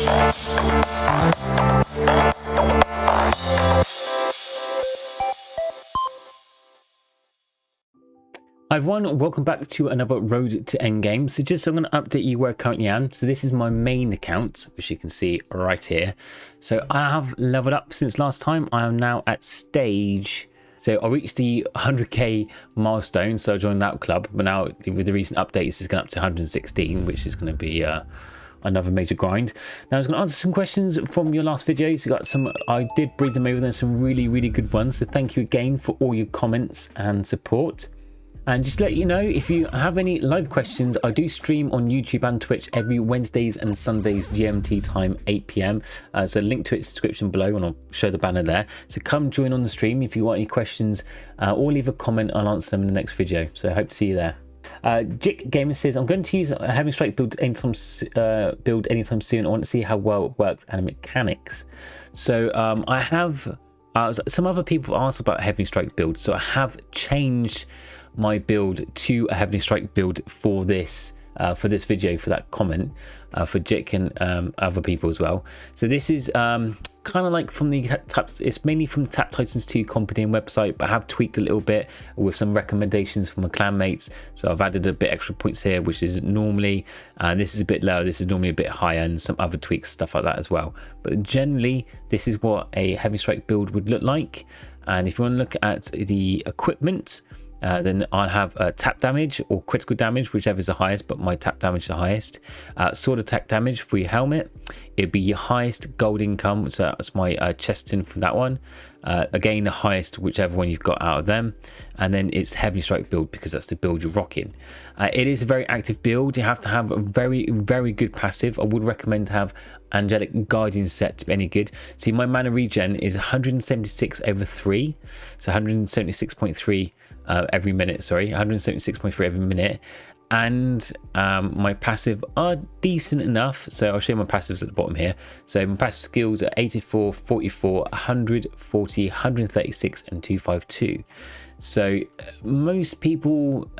Hi everyone, welcome back to another Road to Endgame. So I'm going to update you where I currently am. So this is my main account, which you can see right here. So I have leveled up since last time. I am now at stage... So I reached the 100k milestone, so I joined that club. But now with the recent updates, it's going up to 116, which is going to be another major grind. Now I was going to answer some questions from your last videos. You got some, I did breathe them over. There's some really good ones. So thank you again for all your comments and support. And just to let you know, if you have any live questions, I do stream on YouTube and Twitch every Wednesdays and Sundays GMT time, 8 PM. So link to its description below, and I'll show the banner there. So come join on the stream if you want any questions, or leave a comment. I'll answer them in the next video. So I hope to see you there. Jick Gamer says, I'm going to use a Heavy Strike build anytime soon. I want to see how well it works and mechanics. So I have some other people have asked about Heavy Strike build, so I have changed my build to a Heavy Strike build for this video, for that comment, for Jick and other people as well. So this is kind of like from the it's mainly from the Tap Titans 2 company and website, but I have tweaked a little bit with some recommendations from my clan mates. So I've added a bit extra points here, which is normally, this is a bit lower, this is normally a bit higher, and some other tweaks, stuff like that as well. But generally this is what a Heavy Strike build would look like. And if you want to look at the equipment, then I'll have tap damage or critical damage, whichever is the highest, but my tap damage is the highest. Sword attack damage for your helmet, it'd be your highest gold income, so that's my chestin for that one. Again, the highest, whichever one you've got out of them. And then it's Heavy Strike build, because that's the build you're rocking. It is a very active build. You have to have a very good passive. I would recommend to have Angelic Guardian set to be any good. See, my mana regen is 176/3, so 176.3 every minute, sorry, 176.3 every minute. And my passive are decent enough, so I'll show you my passives at the bottom here. So my passive skills are 84, 44, 140, 136 and 252. So most people,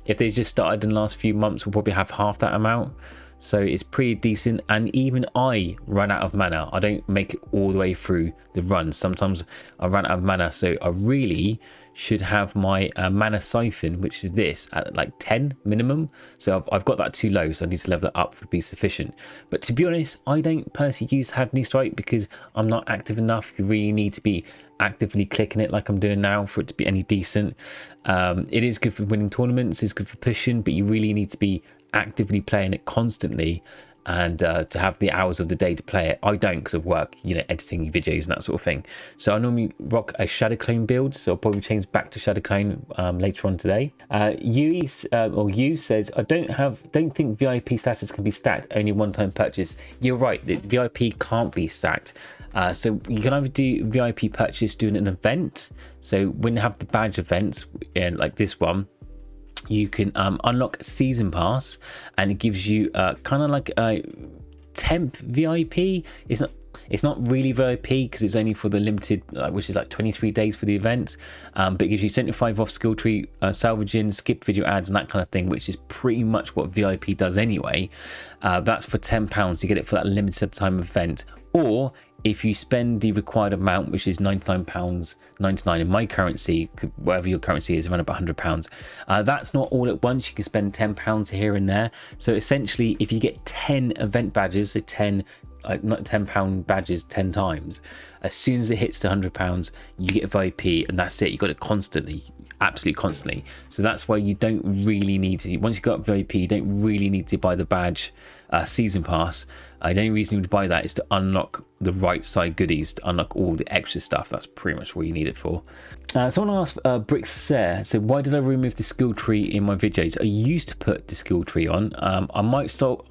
if they just started in the last few months, will probably have half that amount. So it's pretty decent, and even I run out of mana. I don't make it all the way through the run. Sometimes I run out of mana, so I really should have my mana siphon, which is this, at like 10 minimum. So I've got that too low, so I need to level it up to be sufficient. But to be honest, I don't personally use Heavy Strike because I'm not active enough. You really need to be actively clicking it like I'm doing now for it to be any decent. It is good for winning tournaments, it's good for pushing, but you really need to be actively playing it constantly, and to have the hours of the day to play it. I don't, because of work, you know, editing videos and that sort of thing. So I normally rock a Shadow Clone build, so I'll probably change back to Shadow Clone later on today. You says, I don't think VIP status can be stacked, only one-time purchase. You're right, the VIP can't be stacked. So you can either do VIP purchase doing an event. So when you have the badge events, like this one, you can unlock season pass, and it gives you kind of like a temp VIP. It's not really VIP because it's only for the limited, which is like 23 days for the event, but it gives you 75 off skill tree, salvaging, skip video ads and that kind of thing, which is pretty much what VIP does anyway. That's for £10. You get it for that limited time event. Or if you spend the required amount, which is £99.99 in my currency, whatever your currency is, around about £100, that's not all at once. You can spend £10 here and there. So essentially, if you get 10 event badges, so 10 not £10 badges 10 times, as soon as it hits the £100, you get a VIP, and that's it. You got it constantly, absolutely constantly. So that's why you don't really need to, once you got VIP, you don't really need to buy the badge season pass. The only reason you would buy that is to unlock the right side goodies, to unlock all the extra stuff. That's pretty much what you need it for. Someone asked, Brixer said, why did I remove the skill tree in my videos? I used to put the skill tree on. I might start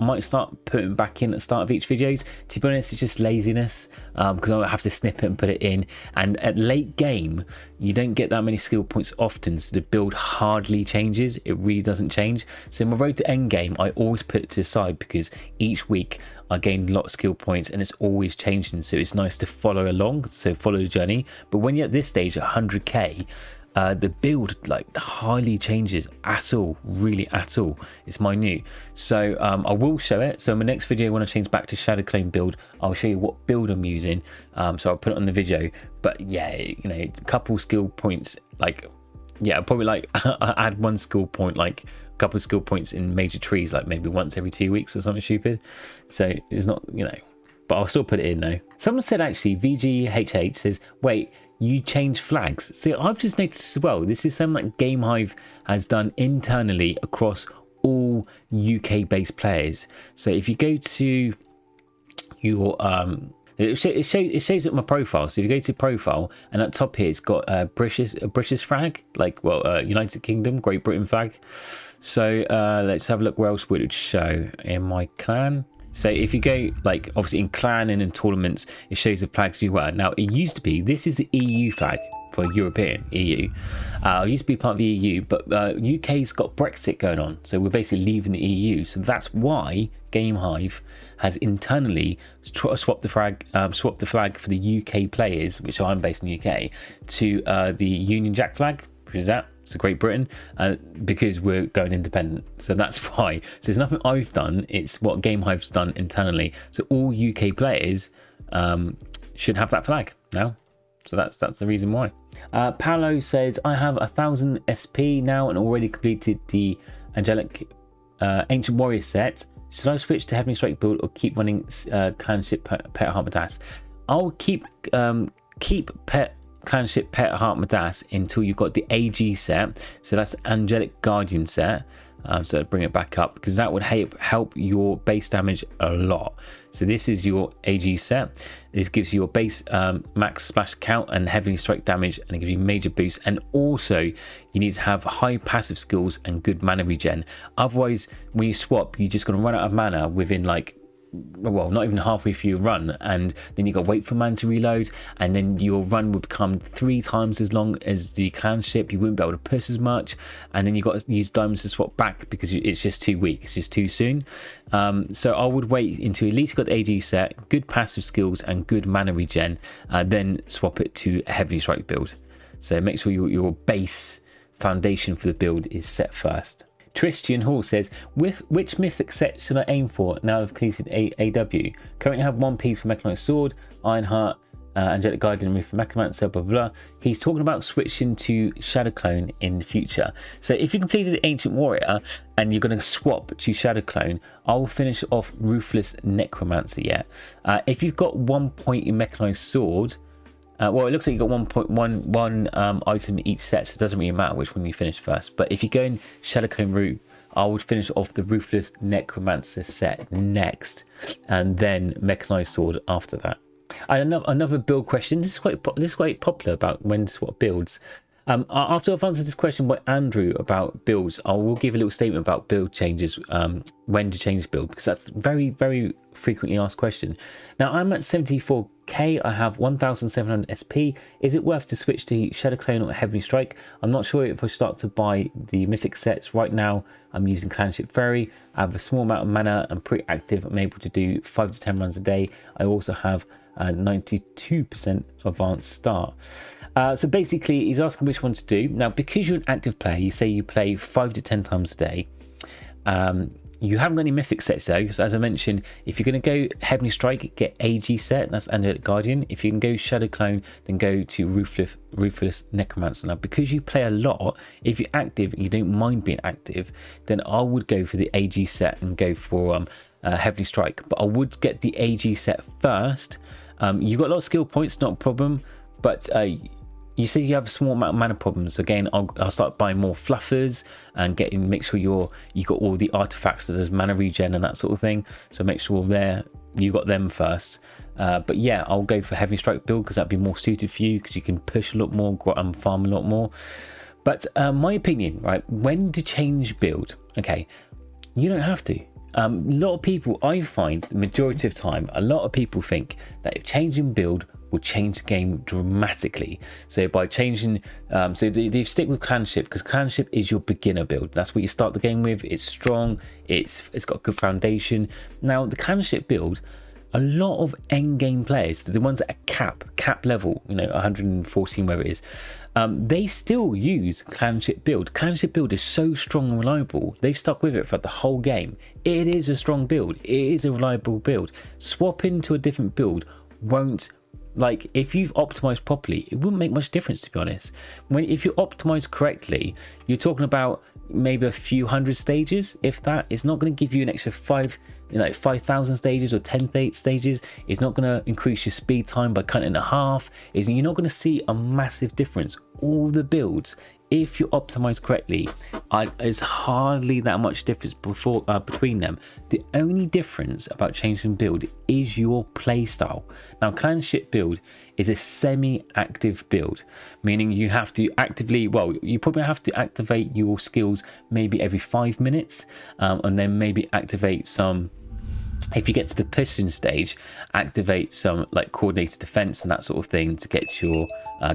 putting back in at the start of each videos. To be honest, it's just laziness, because I have to snip it and put it in. And at late game, you don't get that many skill points often, so the build hardly changes. It really doesn't change. So in my road to end game, I always put it to the side, because each week I gained a lot of skill points and it's always changing, so it's nice to follow along, so follow the journey. But when you're at this stage at 100k, the build like hardly changes at all, really at all. It's minute. So I will show it. So in my next video, when I change back to Shadow Clone build, I'll show you what build I'm using. So I'll put it on the video. But yeah, you know, a couple skill points, like, yeah, probably like add one skill point, like a couple of skill points in major trees, like maybe once every 2 weeks or something stupid. So it's not, you know, but I'll still put it in though. Someone said actually, VGHH says, wait, you change flags. See, I've just noticed as well, this is something that GameHive has done internally across all UK based players. So if you go to your it shows up my profile. So if you go to profile, and at top here it's got a British flag, like, well, United Kingdom, Great Britain flag. So let's have a look where else would it show in my clan. So if you go, like, obviously in clan and in tournaments, it shows the flags you were. Now it used to be, this is the EU flag for European EU. I used to be part of the EU, but UK's got Brexit going on, so we're basically leaving the EU. So that's why GameHive has internally swapped the flag for the UK players, which I'm based in the UK, to the Union Jack flag, which is that. So Great Britain, because we're going independent. So that's why. So it's nothing I've done, it's what GameHive's done internally. So all UK players should have that flag now. So that's the reason why. Paolo says, I have 1,000 SP now and already completed the Angelic Ancient Warrior set. Should I switch to Heavenly Strike build or keep running Clanship Pet Heart Madas? I'll keep Clanship Pet Heart Madas until you've got the AG set. So that's Angelic Guardian set. So bring it back up, because that would help your base damage a lot. So this is your AG set. This gives you your base max splash count and heavily strike damage, and it gives you major boost. And also you need to have high passive skills and good mana regen. Otherwise, when you swap, you're just going to run out of mana within, like, well, not even halfway through your run, and then you got to wait for mana to reload, and then your run would become 3 times as long as the clan ship. You wouldn't be able to push as much, and then you got to use diamonds to swap back because it's just too weak. It's just too soon. So I would wait until at least you got the AG set, good passive skills and good mana regen, then swap it to a heavy strike build. So make sure your base foundation for the build is set first. Tristian Hall says, which mythic set should I aim for now I've completed AW? Currently have one piece for Mechanized Sword, Ironheart, Angelic Guardian, and for Mechamancer, blah, blah, blah. He's talking about switching to Shadow Clone in the future. So if you completed Ancient Warrior and you're going to swap to Shadow Clone, I'll finish off Ruthless Necromancer yet. If you've got 1 point in Mechanized Sword, well, it looks like you got 1.1 item each set, so it doesn't really matter which one you finish first. But if you go in Shadow Clone route, I would finish off the Ruthless Necromancer set next, and then Mechanized Sword after that. And another build question. This is quite popular about when to swap builds. After I've answered this question by Andrew about builds, I will give a little statement about build changes, when to change build, because that's very, very frequently asked question. Now I'm at 74k, I have 1700 SP. Is it worth to switch to Shadow Clone or Heavenly Strike? I'm not sure if I start to buy the mythic sets. Right now I'm using Clanship Fairy. I have a small amount of mana, I'm pretty active, I'm able to do 5 to 10 runs a day. I also have 92% advanced start. So basically he's asking which one to do. Now because you're an active player, you say you play 5 to 10 times a day, you haven't got any mythic sets though, because as I mentioned, if you're going to go Heavenly Strike, get AG set, that's Angelic Guardian. If you can go Shadow Clone, then go to Ruthless Necromancer. Now because you play a lot, if you're active and you don't mind being active, then I would go for the AG set and go for Heavenly Strike. But I would get the AG set first. You've got a lot of skill points, not a problem, but you say you have a small amount of mana problems. Again, I'll start buying more fluffers and make sure you got all the artifacts that there's mana regen and that sort of thing. So make sure you got them first. But yeah, I'll go for Heavy Strike build because that'd be more suited for you, because you can push a lot more, farm a lot more. But my opinion, right, when to change build? Okay, you don't have to. A lot of people, I find the majority of time, a lot of people think that if changing build will change the game dramatically. So by changing, so they stick with Clanship, because Clanship is your beginner build. That's what you start the game with. It's strong. It's got a good foundation. Now the Clanship build, a lot of end game players, the ones at cap level, 114 where it is, they still use clanship build. Clanship build is so strong and reliable. They've stuck with it for the whole game. It is a strong build. It is a reliable build. Swapping to a different build won't, like, if you've optimized properly, it wouldn't make much difference, to be honest. If you optimize correctly, you're talking about maybe a few hundred stages. If that, it's not going to give you an extra 5,000 stages or 10 stages. It's not going to increase your speed time by cutting it in half. You're not going to see a massive difference. All the builds, if you optimize correctly, there's hardly that much difference between them. The only difference about changing build is your play style. Now, clanship build is a semi-active build, meaning you have to actively, you probably have to activate your skills maybe every 5 minutes, and then maybe activate some. If you get to the pushing stage, activate some like coordinated defense and that sort of thing to get your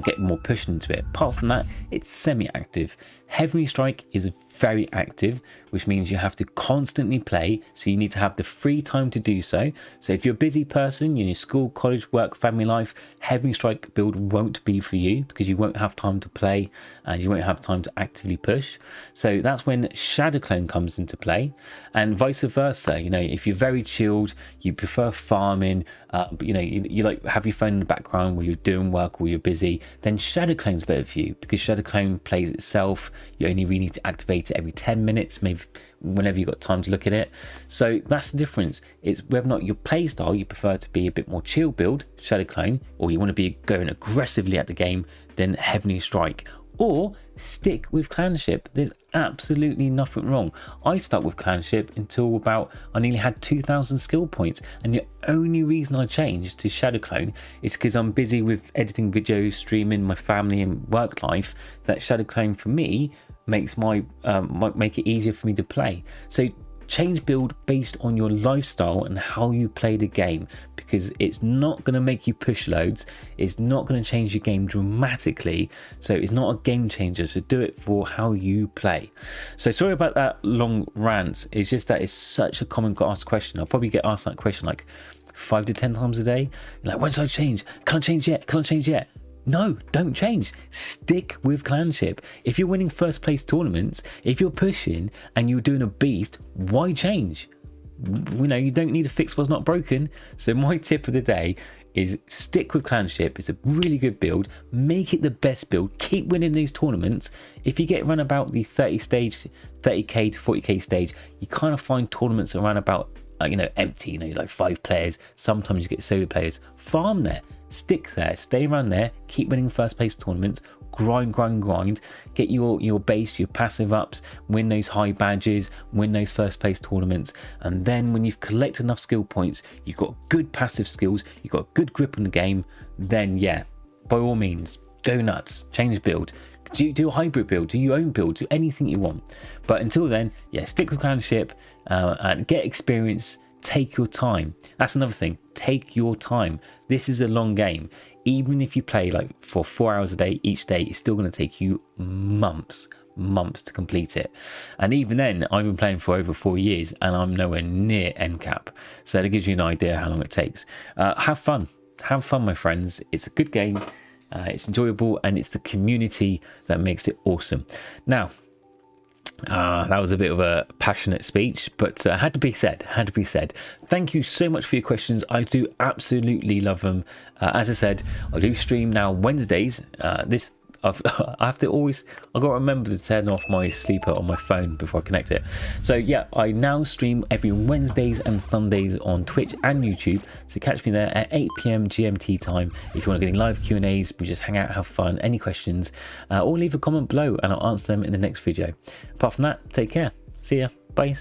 get more push into it. Apart from that, it's semi-active. Heavenly Strike is very active, which means you have to constantly play, so you need to have the free time to do so. So if you're a busy person, you're in your school, college, work, family life, Heavenly Strike build won't be for you because you won't have time to play and you won't have time to actively push. So that's when Shadow Clone comes into play, and vice versa. If you're very chilled, you prefer farming, but you like have your phone in the background while you're doing work or you're busy, then Shadow Clone's better for you because Shadow Clone plays itself. You only really need to activate it every 10 minutes, maybe whenever you've got time to look at it. So that's the difference. It's whether or not your play style, you prefer to be a bit more chill build, Shadow Clone, or you want to be going aggressively at the game, then Heavenly Strike. Or stick with clanship. There's absolutely nothing wrong. I stuck with clanship until I nearly had 2,000 skill points, and the only reason I changed to Shadow Clone is because I'm busy with editing videos, streaming, my family and work life. That Shadow Clone for me makes make it easier for me to play. So change build based on your lifestyle and how you play the game, because it's not going to make you push loads, it's not going to change your game dramatically, so it's not a game changer. So do it for how you play. So sorry about that long rant. It's just that it's such a common asked question. I'll probably get asked that question like 5 to 10 times a day, like, when should I change? Can I change yet? No, don't change. Stick with clanship. If you're winning first place tournaments, if you're pushing and you're doing a beast, why change? You don't need to fix what's not broken. So my tip of the day is stick with clanship. It's a really good build. Make it the best build. Keep winning these tournaments. If you get run about the 30k to 40k stage, you kind of find tournaments around about empty, like 5 players. Sometimes you get solo players. Farm there. Stick there, stay around there, keep winning first place tournaments, grind, get your base, your passive ups, win those high badges, win those first place tournaments, and then when you've collected enough skill points, you've got good passive skills, you've got good grip on the game, then yeah, by all means, go nuts, change build. Do a hybrid build, do your own build, do anything you want. But until then, yeah, stick with clanship and get experience. Take your time. That's another thing. Take your time. This is a long game. Even if you play like for 4 hours a day each day, it's still going to take you months to complete it. And even then, I've been playing for over 4 years and I'm nowhere near end cap. So that gives you an idea how long it takes. Have fun, my friends. It's a good game. It's enjoyable, and it's the community that makes it awesome. Now, that was a bit of a passionate speech, but had to be said. Thank you so much for your questions. I do absolutely love them. As I said, I do stream now Wednesdays. I've got to remember to turn off my sleeper on my phone before I connect it. So yeah, I now stream every Wednesdays and Sundays on Twitch and YouTube. So catch me there at 8 PM GMT time. If you want to get in live Q&As, we just hang out, have fun, any questions, or leave a comment below and I'll answer them in the next video. Apart from that, take care. See ya. Bye.